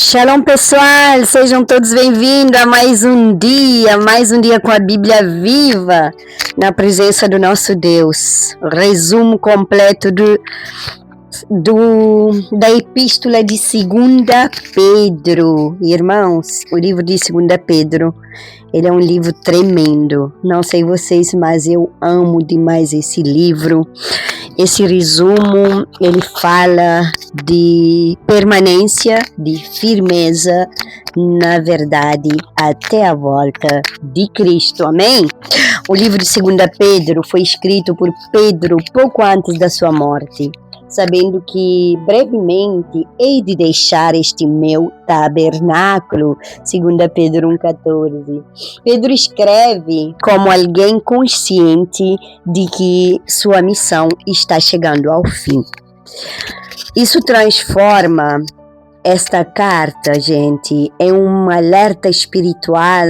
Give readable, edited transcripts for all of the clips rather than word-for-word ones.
Shalom pessoal, sejam todos bem-vindos a mais um dia com a Bíblia viva, na presença do nosso Deus. Resumo completo da epístola de 2 Pedro. Irmãos, o livro de 2 Pedro, ele é um livro tremendo. Não sei vocês, mas eu amo demais esse livro. Esse resumo, ele fala de permanência, de firmeza na verdade até a volta de Cristo. Amém? O livro de 2 Pedro foi escrito por Pedro pouco antes da sua morte, sabendo que brevemente hei de deixar este meu tabernáculo. 2 Pedro 1,14. Pedro escreve como alguém consciente de que sua missão está chegando ao fim. Isso transforma esta carta, gente, em um alerta espiritual,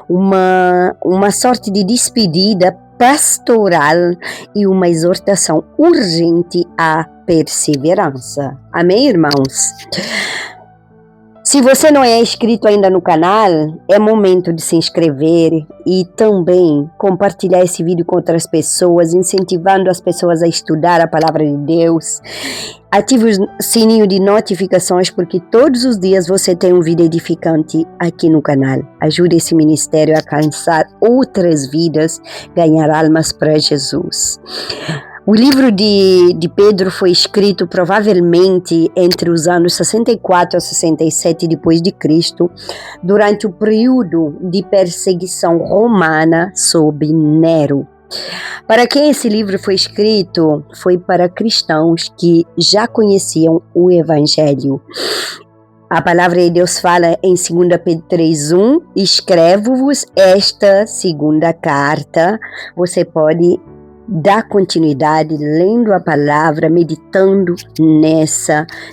uma sorte de despedida pastoral e uma exortação urgente à perseverança. Amém, irmãos? Se você não é inscrito ainda no canal, é momento de se inscrever e também compartilhar esse vídeo com outras pessoas, incentivando as pessoas a estudar a palavra de Deus. Ative o sininho de notificações, porque todos os dias você tem um vídeo edificante aqui no canal. Ajude esse ministério a alcançar outras vidas, ganhar almas para Jesus. O livro de Pedro foi escrito provavelmente entre os anos 64 a 67 depois de Cristo, durante o período de perseguição romana sob Nero. Para quem esse livro foi escrito, foi para cristãos que já conheciam o Evangelho. A palavra de Deus fala em 2 Pedro 3:1, escrevo-vos esta segunda carta. Você pode dar continuidade lendo a palavra, meditando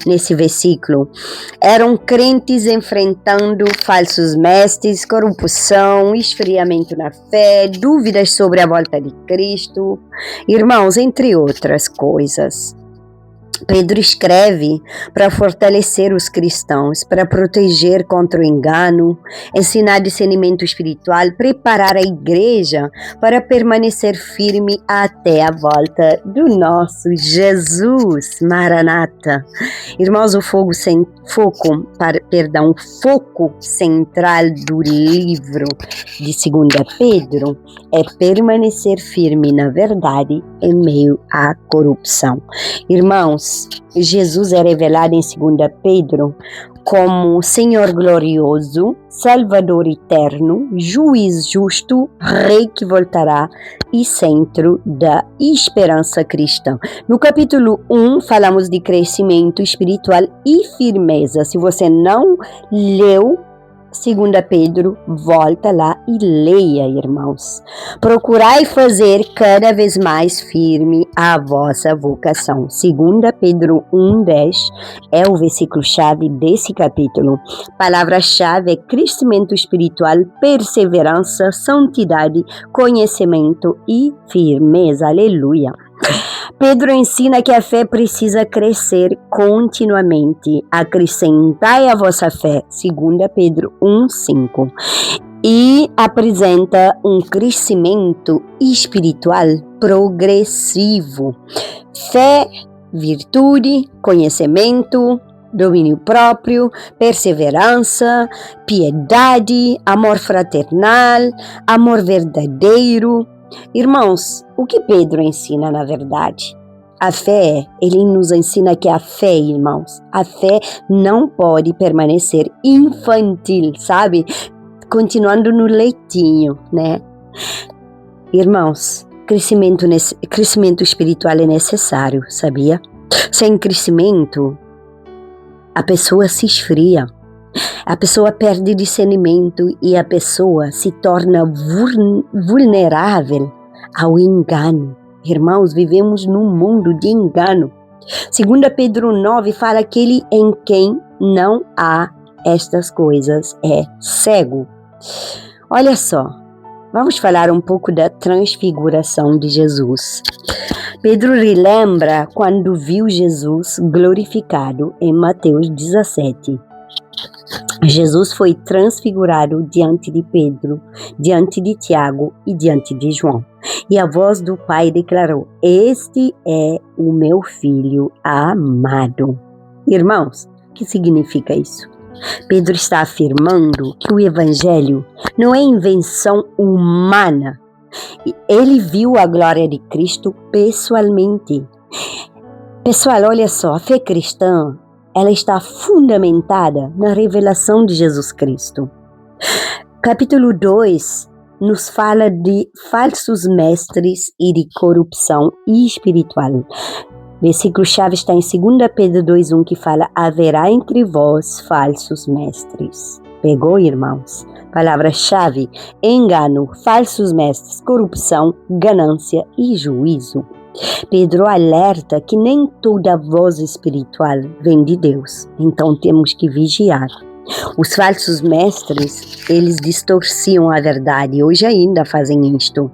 nesse versículo. Eram crentes enfrentando falsos mestres, corrupção, esfriamento na fé, dúvidas sobre a volta de Cristo, irmãos, entre outras coisas. Pedro escreve para fortalecer os cristãos, para proteger contra o engano, ensinar discernimento espiritual, preparar a igreja para permanecer firme até a volta do nosso Jesus. Maranata. Irmãos, o foco central do livro de 2 Pedro é permanecer firme na verdade em meio à corrupção. Irmãos, Jesus é revelado em 2 Pedro como Senhor glorioso, Salvador eterno, Juiz justo, Rei que voltará e centro da esperança cristã. No capítulo 1 falamos de crescimento espiritual e firmeza. Se você não leu 2 Pedro, volta lá e leia, irmãos. Procurai fazer cada vez mais firme a vossa vocação. 2 Pedro 1:10 é o versículo-chave desse capítulo. Palavra-chave é crescimento espiritual, perseverança, santidade, conhecimento e firmeza. Aleluia! Pedro ensina que a fé precisa crescer continuamente. Acrescentai a vossa fé, 2 Pedro 1:5. E apresenta um crescimento espiritual progressivo. Fé, virtude, conhecimento, domínio próprio, perseverança, piedade, amor fraternal, amor verdadeiro. Irmãos, o que Pedro ensina na verdade? A fé, ele nos ensina que a fé, irmãos, a fé não pode permanecer infantil, sabe? Continuando no leitinho, né? Irmãos, crescimento espiritual é necessário, sabia? Sem crescimento, a pessoa se esfria. A pessoa perde discernimento e a pessoa se torna vulnerável ao engano. Irmãos, vivemos num mundo de engano. 2 Pedro 9 fala que ele em quem não há estas coisas é cego. Olha só, vamos falar um pouco da transfiguração de Jesus. Pedro relembra quando viu Jesus glorificado em Mateus 17. Jesus foi transfigurado diante de Pedro, diante de Tiago e diante de João. E a voz do Pai declarou: este é o meu filho amado. Irmãos, o que significa isso? Pedro está afirmando que o Evangelho não é invenção humana. Ele viu a glória de Cristo pessoalmente. Pessoal, olha só, a fé cristã, ela está fundamentada na revelação de Jesus Cristo. Capítulo 2 nos fala de falsos mestres e de corrupção espiritual. Versículo-chave está em 2 Pedro 2:1, que fala: haverá entre vós falsos mestres. Pegou, irmãos? Palavra-chave: engano, falsos mestres, corrupção, ganância e juízo. Pedro alerta que nem toda voz espiritual vem de Deus, então temos que vigiar. Os falsos mestres, eles distorciam a verdade e hoje ainda fazem isto.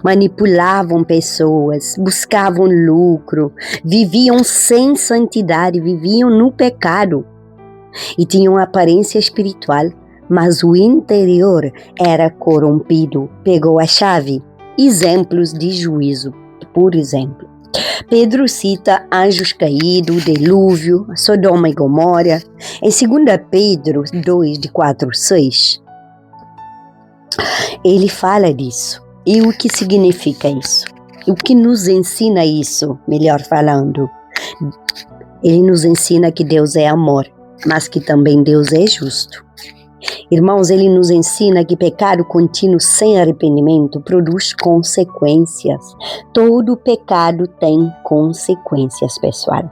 Manipulavam pessoas, buscavam lucro, viviam sem santidade, viviam no pecado e tinham aparência espiritual, mas o interior era corrompido. Pegou a chave? Exemplos de juízo. Por exemplo, Pedro cita anjos caídos, dilúvio, Sodoma e Gomorra. Em 2 Pedro 2, de 4-6, ele fala disso. E o que significa isso? O que nos ensina isso, melhor falando? Ele nos ensina que Deus é amor, mas que também Deus é justo. Irmãos, ele nos ensina que pecado contínuo sem arrependimento produz consequências. Todo pecado tem consequências, pessoal.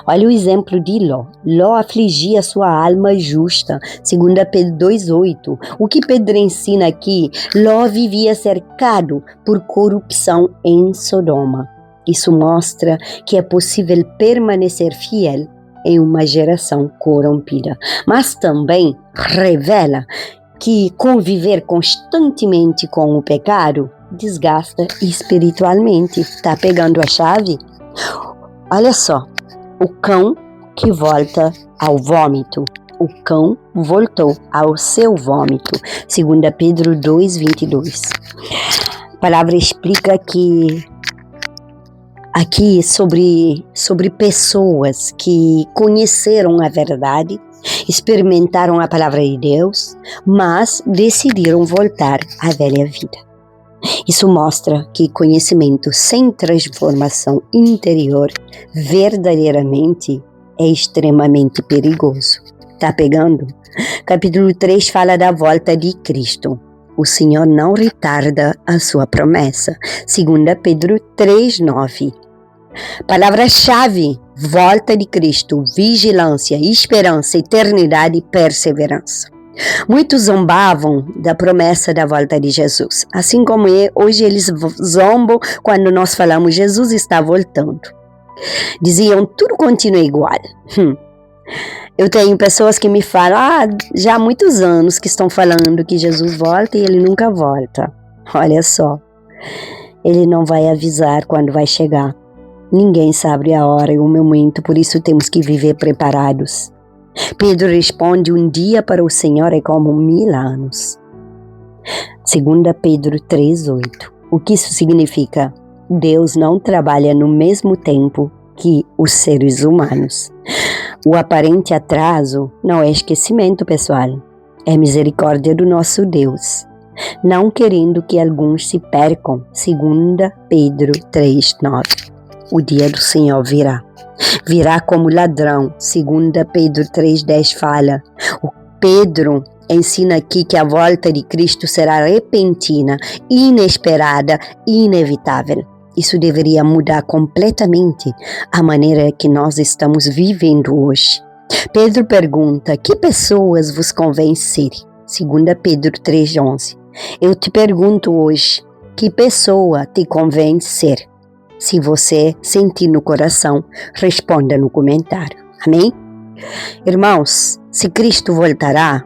Olha o exemplo de Ló. Ló afligia sua alma justa, 2 Pedro 2:8. O que Pedro ensina aqui? Ló vivia cercado por corrupção em Sodoma. Isso mostra que é possível permanecer fiel em uma geração corrompida, mas também revela que conviver constantemente com o pecado desgasta espiritualmente. Tá pegando a chave? Olha só, o cão que volta ao vômito. O cão voltou ao seu vômito. 2 Pedro 2:22. A palavra explica que aqui sobre pessoas que conheceram a verdade, experimentaram a palavra de Deus, mas decidiram voltar à velha vida. Isso mostra que conhecimento sem transformação interior verdadeiramente é extremamente perigoso. Tá pegando? Capítulo 3 fala da volta de Cristo. O Senhor não retarda a sua promessa. 2 Pedro 3:9. Palavra-chave: volta de Cristo, vigilância, esperança, eternidade e perseverança. Muitos zombavam da promessa da volta de Jesus, assim como hoje eles zombam quando nós falamos Jesus está voltando. Diziam, tudo continua igual. Eu tenho pessoas que me falam, já há muitos anos que estão falando que Jesus volta e ele nunca volta. Olha só, ele não vai avisar quando vai chegar. Ninguém sabe a hora e o momento, por isso temos que viver preparados. Pedro responde, um dia para o Senhor é como 1000 anos. 2 Pedro 3:8. O que isso significa? Deus não trabalha no mesmo tempo que os seres humanos. O aparente atraso não é esquecimento, pessoal. É misericórdia do nosso Deus, não querendo que alguns se percam. 2 Pedro 3:9. O dia do Senhor virá. Virá como ladrão. 2 Pedro 3:10 fala. O Pedro ensina aqui que a volta de Cristo será repentina, inesperada e inevitável. Isso deveria mudar completamente a maneira que nós estamos vivendo hoje. Pedro pergunta, que pessoas vos convém ser? 2 Pedro 3:11. Eu te pergunto hoje, que pessoa te convém ser? Se você sentir no coração, responda no comentário. Amém? Irmãos, se Cristo voltará,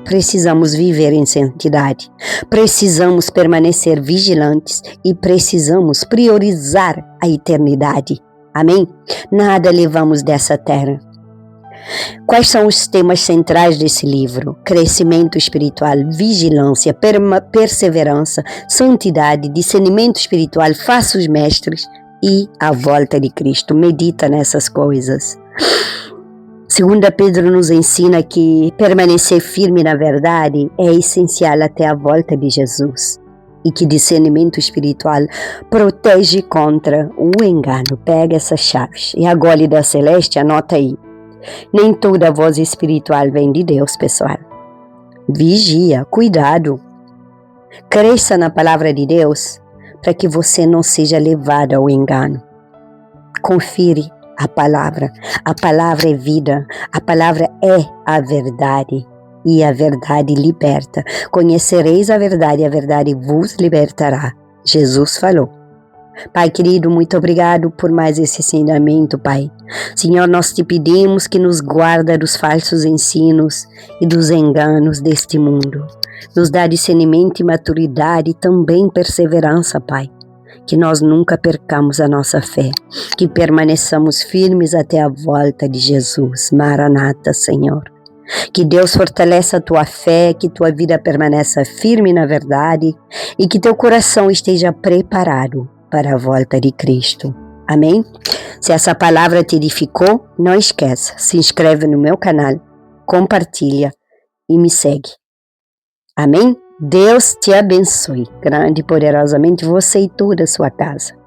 precisamos viver em santidade. Precisamos permanecer vigilantes e precisamos priorizar a eternidade. Amém? Nada levamos dessa terra. Quais são os temas centrais desse livro? Crescimento espiritual, vigilância, perseverança, santidade, discernimento espiritual, faça os mestres e a volta de Cristo. Medita nessas coisas. 2 Pedro nos ensina que permanecer firme na verdade é essencial até a volta de Jesus e que discernimento espiritual protege contra o engano. Pega essas chaves. E a Gólida Celeste, anota aí. Nem toda voz espiritual vem de Deus, pessoal. Vigia, cuidado. Cresça na palavra de Deus para que você não seja levado ao engano. Confere a palavra. A palavra é vida. A palavra é a verdade. E a verdade liberta. Conhecereis a verdade e a verdade vos libertará. Jesus falou. Pai querido, muito obrigado por mais esse ensinamento, Pai. Senhor, nós te pedimos que nos guarda dos falsos ensinos e dos enganos deste mundo. Nos dá discernimento e maturidade e também perseverança, Pai. Que nós nunca percamos a nossa fé, que permaneçamos firmes até a volta de Jesus. Maranata, Senhor. Que Deus fortaleça a tua fé, que tua vida permaneça firme na verdade e que teu coração esteja preparado para a volta de Cristo. Amém? Se essa palavra te edificou, não esqueça, se inscreve no meu canal, compartilha e me segue. Amém? Deus te abençoe grande e poderosamente, você e toda a sua casa.